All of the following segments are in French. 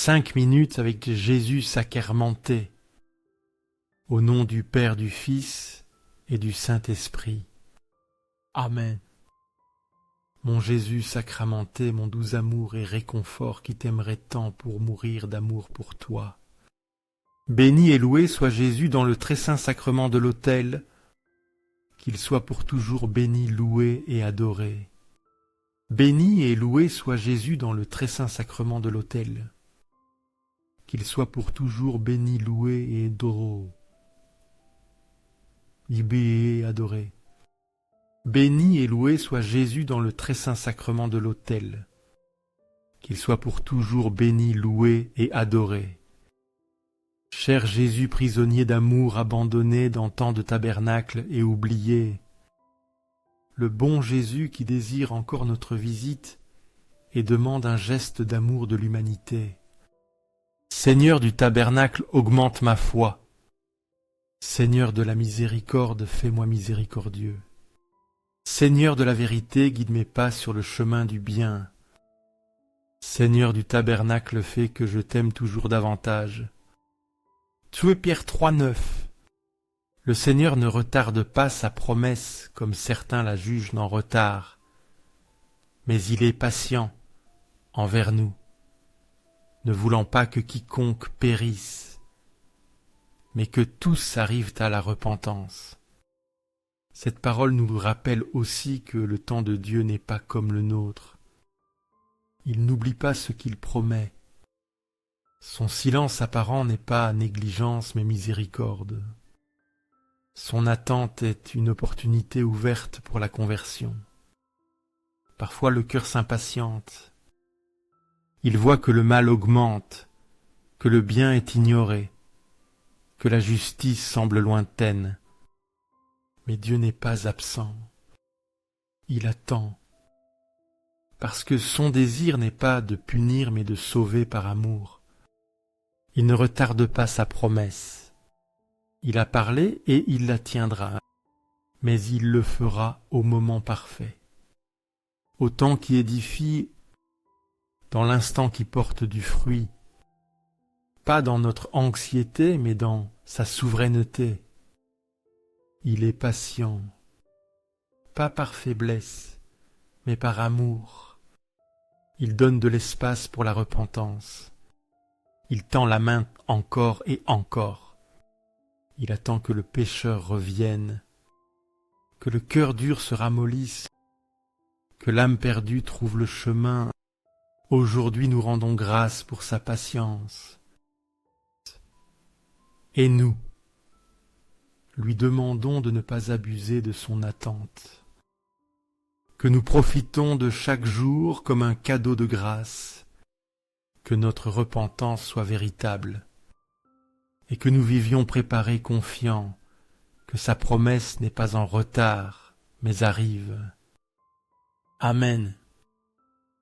5 minutes avec Jésus sacramenté, au nom du Père, du Fils et du Saint-Esprit. Amen. Mon Jésus sacramenté, mon doux amour et réconfort qui t'aimerait tant pour mourir d'amour pour toi. Béni et loué soit Jésus dans le très saint sacrement de l'autel, qu'il soit pour toujours béni, loué et adoré. Béni et loué soit Jésus dans le très saint sacrement de l'autel, qu'il soit pour toujours béni, loué et adoré. Et adoré. Béni et loué soit Jésus dans le très saint sacrement de l'autel, qu'il soit pour toujours béni, loué et adoré. Cher Jésus prisonnier d'amour abandonné dans tant de tabernacles et oublié, le bon Jésus qui désire encore notre visite et demande un geste d'amour de l'humanité. Seigneur du tabernacle, augmente ma foi. Seigneur de la miséricorde, fais-moi miséricordieux. Seigneur de la vérité, guide mes pas sur le chemin du bien. Seigneur du tabernacle, fais que je t'aime toujours davantage. Tu es Pierre 3,9. Le Seigneur ne retarde pas sa promesse, comme certains la jugent en retard, mais il est patient envers nous, ne voulant pas que quiconque périsse, mais que tous arrivent à la repentance. Cette parole nous rappelle aussi que le temps de Dieu n'est pas comme le nôtre. Il n'oublie pas ce qu'il promet. Son silence apparent n'est pas négligence mais miséricorde. Son attente est une opportunité ouverte pour la conversion. Parfois le cœur s'impatiente. Il voit que le mal augmente, que le bien est ignoré, que la justice semble lointaine. Mais Dieu n'est pas absent. Il attend, parce que son désir n'est pas de punir mais de sauver par amour. Il ne retarde pas sa promesse. Il a parlé et il la tiendra, mais il le fera au moment parfait. Au temps qui édifie, dans l'instant qui porte du fruit, pas dans notre anxiété, mais dans sa souveraineté. Il est patient, pas par faiblesse, mais par amour. Il donne de l'espace pour la repentance. Il tend la main encore et encore. Il attend que le pécheur revienne, que le cœur dur se ramollisse, que l'âme perdue trouve le chemin. Aujourd'hui nous rendons grâce pour sa patience. Et nous, lui demandons de ne pas abuser de son attente, que nous profitons de chaque jour comme un cadeau de grâce, que notre repentance soit véritable, et que nous vivions préparés confiants, que sa promesse n'est pas en retard, mais arrive. Amen.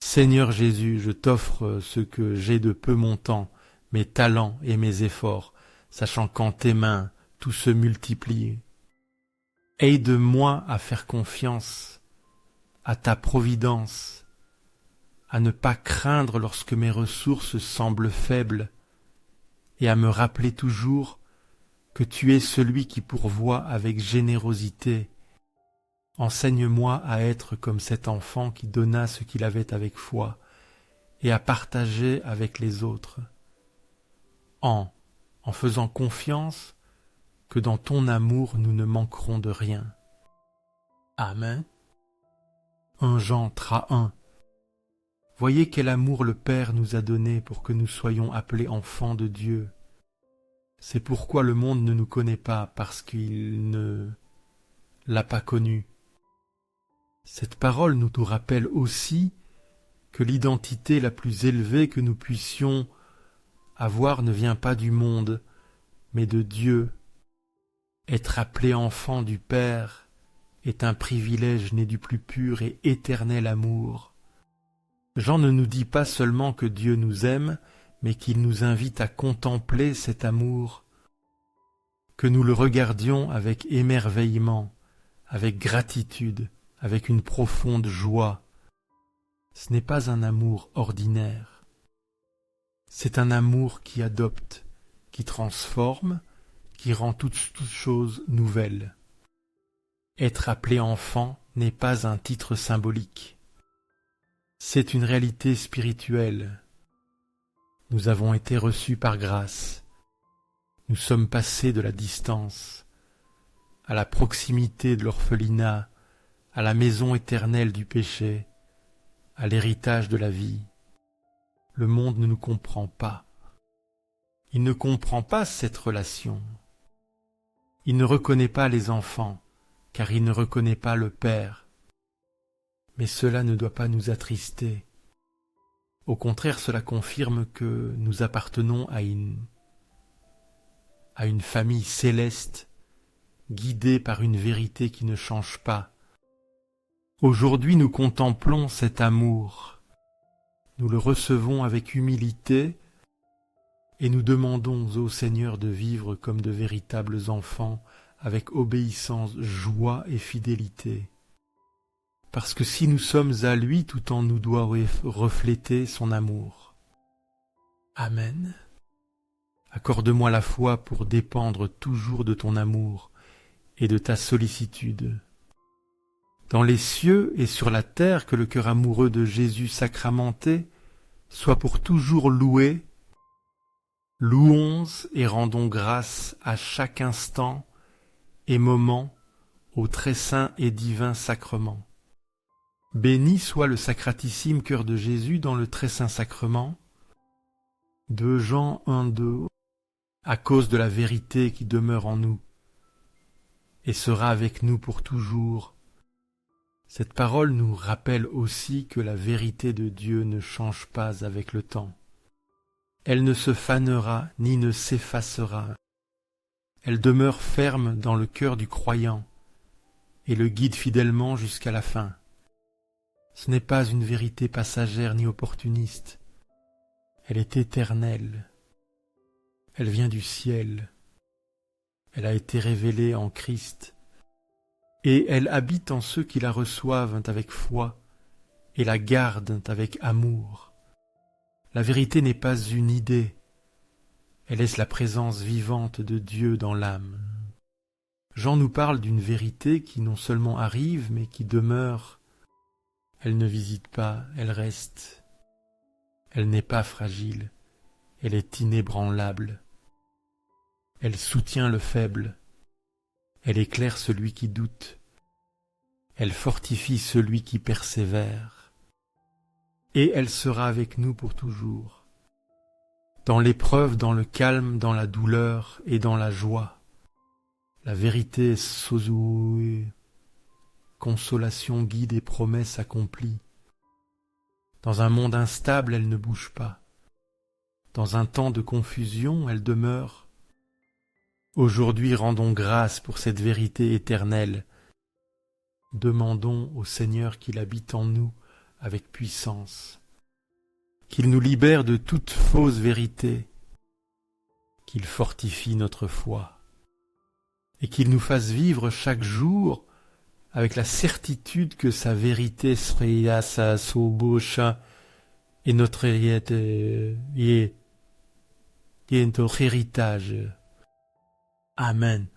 Seigneur Jésus, je t'offre ce que j'ai de peu montant, mes talents et mes efforts, sachant qu'en tes mains tout se multiplie. Aide-moi à faire confiance à ta providence, à ne pas craindre lorsque mes ressources semblent faibles, et à me rappeler toujours que tu es celui qui pourvoit avec générosité. Enseigne-moi à être comme cet enfant qui donna ce qu'il avait avec foi, et à partager avec les autres, en faisant confiance que dans ton amour nous ne manquerons de rien. Amen. 1 Jean 3:1. Voyez quel amour le Père nous a donné pour que nous soyons appelés enfants de Dieu. C'est pourquoi le monde ne nous connaît pas, parce qu'il ne l'a pas connu. Cette parole nous rappelle aussi que l'identité la plus élevée que nous puissions avoir ne vient pas du monde, mais de Dieu. Être appelé enfant du Père est un privilège né du plus pur et éternel amour. Jean ne nous dit pas seulement que Dieu nous aime, mais qu'il nous invite à contempler cet amour, que nous le regardions avec émerveillement, avec gratitude, avec une profonde joie. Ce n'est pas un amour ordinaire. C'est un amour qui adopte, qui transforme, qui rend toutes choses nouvelles. Être appelé enfant n'est pas un titre symbolique. C'est une réalité spirituelle. Nous avons été reçus par grâce. Nous sommes passés de la distance à la proximité de l'orphelinat, à la maison éternelle du péché, à l'héritage de la vie. Le monde ne nous comprend pas. Il ne comprend pas cette relation. Il ne reconnaît pas les enfants, car il ne reconnaît pas le Père. Mais cela ne doit pas nous attrister. Au contraire, cela confirme que nous appartenons à une famille céleste, guidée par une vérité qui ne change pas. Aujourd'hui, nous contemplons cet amour. Nous le recevons avec humilité et nous demandons au Seigneur de vivre comme de véritables enfants, avec obéissance, joie et fidélité. Parce que si nous sommes à lui, tout en nous doit refléter son amour. Amen. Accorde-moi la foi pour dépendre toujours de ton amour et de ta sollicitude. Dans les cieux et sur la terre, que le cœur amoureux de Jésus sacramenté soit pour toujours loué. Louons et rendons grâce à chaque instant et moment au très saint et divin sacrement. Béni soit le sacratissime cœur de Jésus dans le très saint sacrement. 2 Jean 1:2, à cause de la vérité qui demeure en nous et sera avec nous pour toujours. Cette parole nous rappelle aussi que la vérité de Dieu ne change pas avec le temps. Elle ne se fanera ni ne s'effacera. Elle demeure ferme dans le cœur du croyant et le guide fidèlement jusqu'à la fin. Ce n'est pas une vérité passagère ni opportuniste. Elle est éternelle. Elle vient du ciel. Elle a été révélée en Christ. Et elle habite en ceux qui la reçoivent avec foi et la gardent avec amour. La vérité n'est pas une idée. Elle est la présence vivante de Dieu dans l'âme. Jean nous parle d'une vérité qui non seulement arrive, mais qui demeure. Elle ne visite pas, elle reste. Elle n'est pas fragile, elle est inébranlable. Elle soutient le faible, elle éclaire celui qui doute, elle fortifie celui qui persévère, et elle sera avec nous pour toujours. Dans l'épreuve, dans le calme, dans la douleur et dans la joie, la vérité sozoué, consolation, guide et promesse accomplie. Dans un monde instable, elle ne bouge pas. Dans un temps de confusion, elle demeure. Aujourd'hui, rendons grâce pour cette vérité éternelle. Demandons au Seigneur qu'il habite en nous avec puissance, qu'il nous libère de toute fausse vérité, qu'il fortifie notre foi, et qu'il nous fasse vivre chaque jour avec la certitude que sa vérité serait sa bouche et notre héritage. Amen.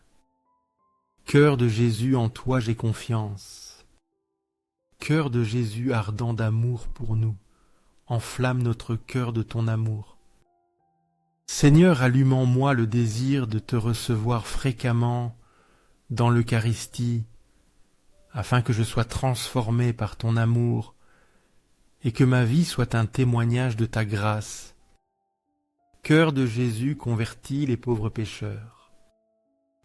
Cœur de Jésus, en toi j'ai confiance. Cœur de Jésus ardent d'amour pour nous, enflamme notre cœur de ton amour. Seigneur, allume en moi le désir de te recevoir fréquemment dans l'Eucharistie, afin que je sois transformé par ton amour et que ma vie soit un témoignage de ta grâce. Cœur de Jésus, convertis les pauvres pécheurs.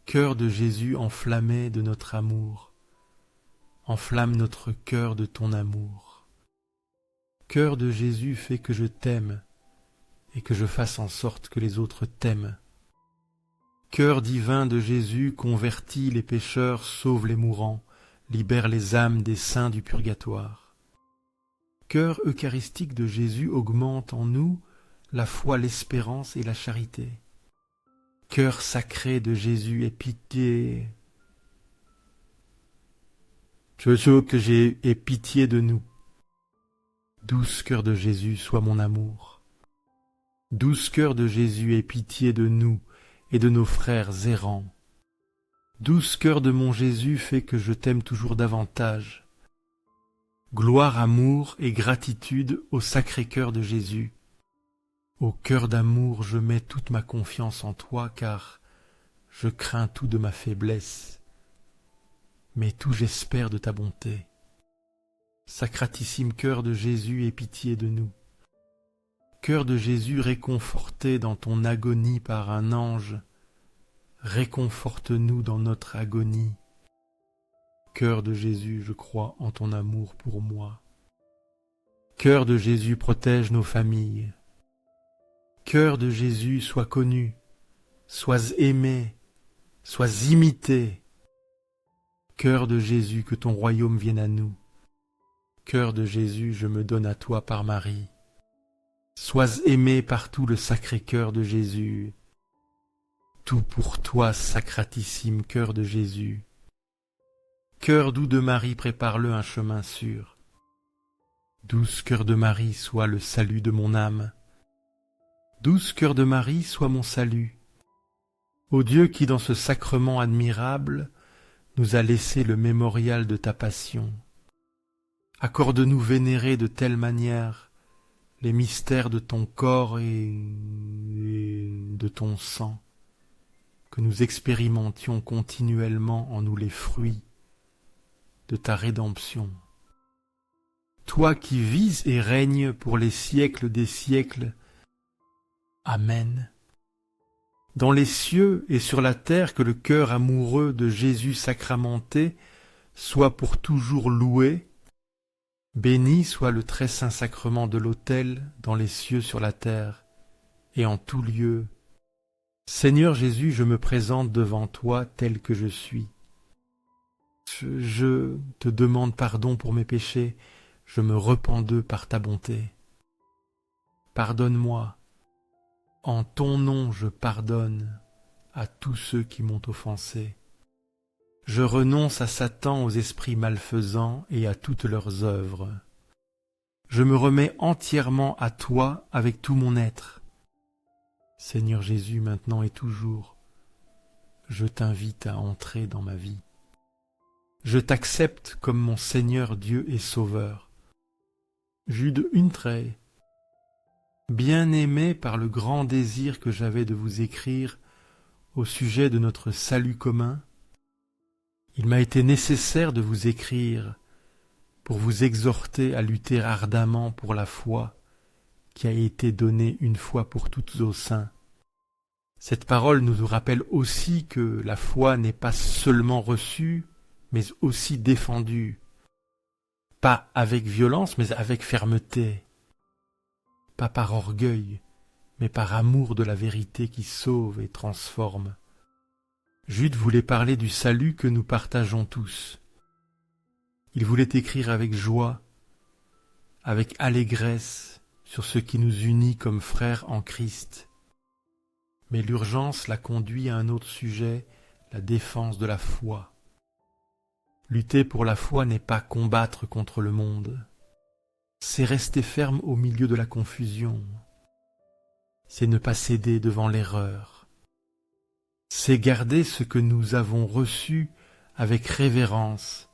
Cœur de Jésus, enflammé de notre amour. Enflamme notre cœur de ton amour. Cœur de Jésus, fais que je t'aime et que je fasse en sorte que les autres t'aiment. Cœur divin de Jésus, convertis les pécheurs, sauve les mourants, libère les âmes des saints du purgatoire. Cœur eucharistique de Jésus, augmente en nous la foi, l'espérance et la charité. Cœur sacré de Jésus, aie pitié. Je veux que aie pitié de nous. Douce cœur de Jésus, sois mon amour. Douce cœur de Jésus, aie pitié de nous et de nos frères errants. Douce cœur de mon Jésus, fais que je t'aime toujours davantage. Gloire, amour et gratitude au sacré cœur de Jésus. Au cœur d'amour, je mets toute ma confiance en toi, car je crains tout de ma faiblesse, mais tout j'espère de ta bonté. Sacratissime cœur de Jésus, aie pitié de nous. Cœur de Jésus, réconforté dans ton agonie par un ange, réconforte-nous dans notre agonie. Cœur de Jésus, je crois en ton amour pour moi. Cœur de Jésus, protège nos familles. Cœur de Jésus, sois connu, sois aimé, sois imité. Cœur de Jésus, que ton royaume vienne à nous. Cœur de Jésus, je me donne à toi par Marie. Sois aimé par tout le sacré cœur de Jésus. Tout pour toi, sacratissime cœur de Jésus. Cœur doux de Marie, prépare-le un chemin sûr. Douce cœur de Marie, sois le salut de mon âme. Douce cœur de Marie, sois mon salut. Ô Dieu qui, dans ce sacrement admirable, nous a laissé le mémorial de ta passion, accorde-nous vénérer de telle manière les mystères de ton corps et de ton sang, que nous expérimentions continuellement en nous les fruits de ta rédemption. Toi qui vis et règnes pour les siècles des siècles. Amen. Dans les cieux et sur la terre, que le cœur amoureux de Jésus sacramenté soit pour toujours loué. Béni soit le très saint sacrement de l'autel dans les cieux sur la terre et en tout lieu. Seigneur Jésus, je me présente devant toi tel que je suis. Je te demande pardon pour mes péchés, je me repens d'eux par ta bonté. Pardonne-moi. En ton nom je pardonne à tous ceux qui m'ont offensé. Je renonce à Satan, aux esprits malfaisants et à toutes leurs œuvres. Je me remets entièrement à toi avec tout mon être. Seigneur Jésus, maintenant et toujours, je t'invite à entrer dans ma vie. Je t'accepte comme mon Seigneur Dieu et Sauveur. Jude Untrey. Bien-aimé par le grand désir que j'avais de vous écrire au sujet de notre salut commun, il m'a été nécessaire de vous écrire pour vous exhorter à lutter ardemment pour la foi qui a été donnée une fois pour toutes aux saints. Cette parole nous rappelle aussi que la foi n'est pas seulement reçue, mais aussi défendue, pas avec violence, mais avec fermeté. Pas par orgueil, mais par amour de la vérité qui sauve et transforme. Jude voulait parler du salut que nous partageons tous. Il voulait écrire avec joie, avec allégresse, sur ce qui nous unit comme frères en Christ. Mais l'urgence l'a conduit à un autre sujet, la défense de la foi. Lutter pour la foi n'est pas combattre contre le monde. C'est rester ferme au milieu de la confusion. C'est ne pas céder devant l'erreur. C'est garder ce que nous avons reçu avec révérence,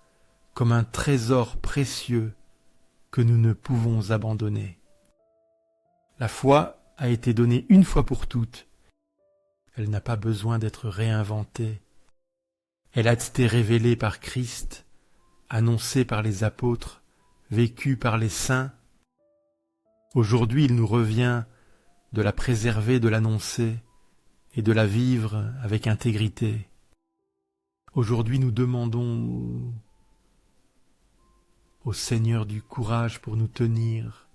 comme un trésor précieux que nous ne pouvons abandonner. La foi a été donnée une fois pour toutes. Elle n'a pas besoin d'être réinventée. Elle a été révélée par Christ, annoncée par les apôtres, vécue par les saints. Aujourd'hui, il nous revient de la préserver, de l'annoncer et de la vivre avec intégrité. Aujourd'hui, nous demandons au Seigneur du courage pour nous tenir,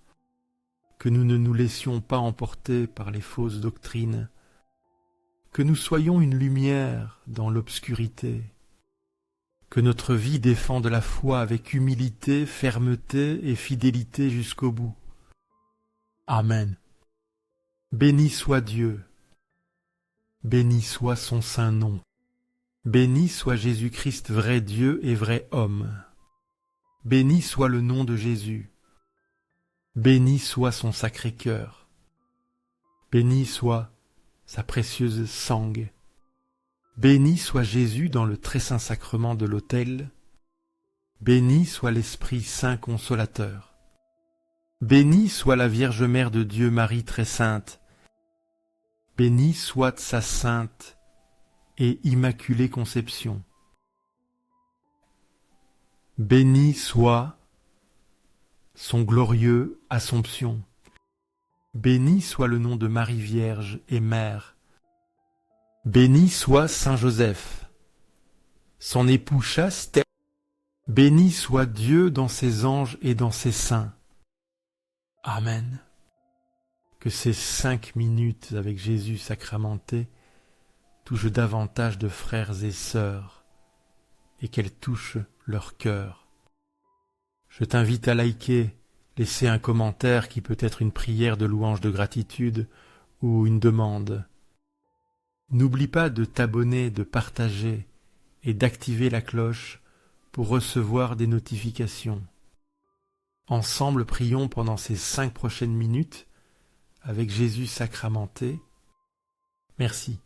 que nous ne nous laissions pas emporter par les fausses doctrines, que nous soyons une lumière dans l'obscurité, que notre vie défende la foi avec humilité, fermeté et fidélité jusqu'au bout. Amen. Béni soit Dieu, béni soit son saint nom, béni soit Jésus-Christ, vrai Dieu et vrai homme, béni soit le nom de Jésus, béni soit son sacré cœur. Béni soit sa précieuse sangue. Béni soit Jésus dans le très saint sacrement de l'autel. Béni soit l'Esprit Saint Consolateur. Béni soit la Vierge Mère de Dieu Marie très sainte. Béni soit sa sainte et immaculée conception. Béni soit son glorieux Assomption. Béni soit le nom de Marie Vierge et Mère. Béni soit Saint Joseph, son époux chaste. Béni soit Dieu dans ses anges et dans ses saints. Amen. Que ces 5 minutes avec Jésus sacramenté touchent davantage de frères et sœurs et qu'elles touchent leur cœur. Je t'invite à liker, laisser un commentaire qui peut être une prière de louange de gratitude ou une demande. N'oublie pas de t'abonner, de partager et d'activer la cloche pour recevoir des notifications. Ensemble, prions pendant ces 5 prochaines minutes avec Jésus sacramenté. Merci.